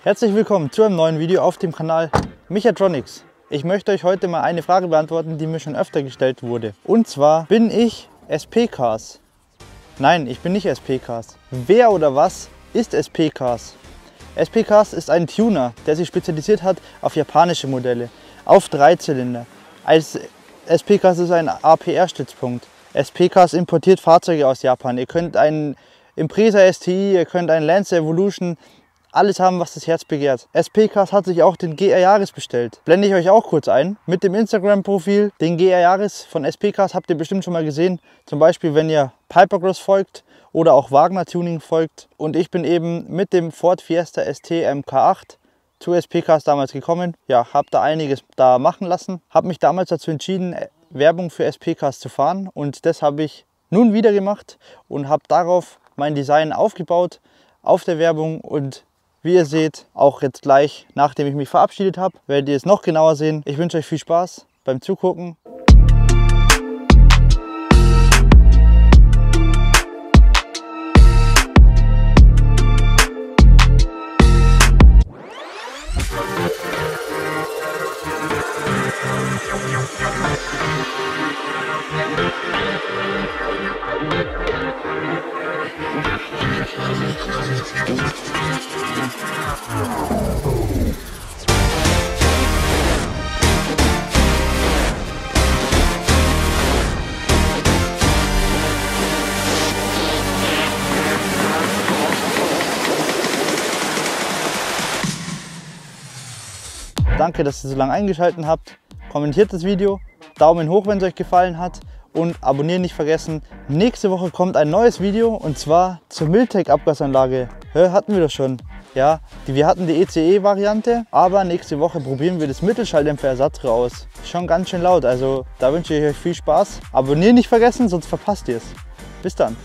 Herzlich willkommen zu einem neuen Video auf dem Kanal Mechatronics. Ich möchte euch heute mal eine Frage beantworten, die mir schon öfter gestellt wurde. Und zwar, bin ich SP-Cars? Nein, ich bin nicht SP-Cars. Wer oder was ist SP-Cars? SP-Cars ist ein Tuner, der sich spezialisiert hat auf japanische Modelle, auf Dreizylinder. Als SP-Cars ist ein APR-Stützpunkt. SP-Cars importiert Fahrzeuge aus Japan. Ihr könnt einen Impreza STI, ihr könnt einen Lancer Evolution, alles haben, was das Herz begehrt. SP-Cars hat sich auch den GR Yaris bestellt. Blende ich euch auch kurz ein mit dem Instagram-Profil. Den GR Yaris von SP-Cars habt ihr bestimmt schon mal gesehen. Zum Beispiel, wenn ihr Pipercross folgt oder auch Wagner Tuning folgt. Und ich bin eben mit dem Ford Fiesta ST MK8 zu SP-Cars damals gekommen. Ja, habe da einiges da machen lassen. Habe mich damals dazu entschieden, Werbung für SP-Cars zu fahren. Und das habe ich nun wieder gemacht und habe darauf mein Design aufgebaut auf der Werbung. Und wie ihr seht, auch jetzt gleich, nachdem ich mich verabschiedet habe, werdet ihr es noch genauer sehen. Ich wünsche euch viel Spaß beim Zugucken. Danke, dass ihr so lange eingeschaltet habt. Kommentiert das Video, Daumen hoch, wenn es euch gefallen hat und abonnieren nicht vergessen. Nächste Woche kommt ein neues Video und zwar zur Miltec Abgasanlage. Hatten wir das schon. Ja, wir hatten die ECE-Variante, aber nächste Woche probieren wir das Mittelschalldämpfer-Ersatzrohr aus. Schon ganz schön laut, also da wünsche ich euch viel Spaß. Abonnieren nicht vergessen, sonst verpasst ihr es. Bis dann.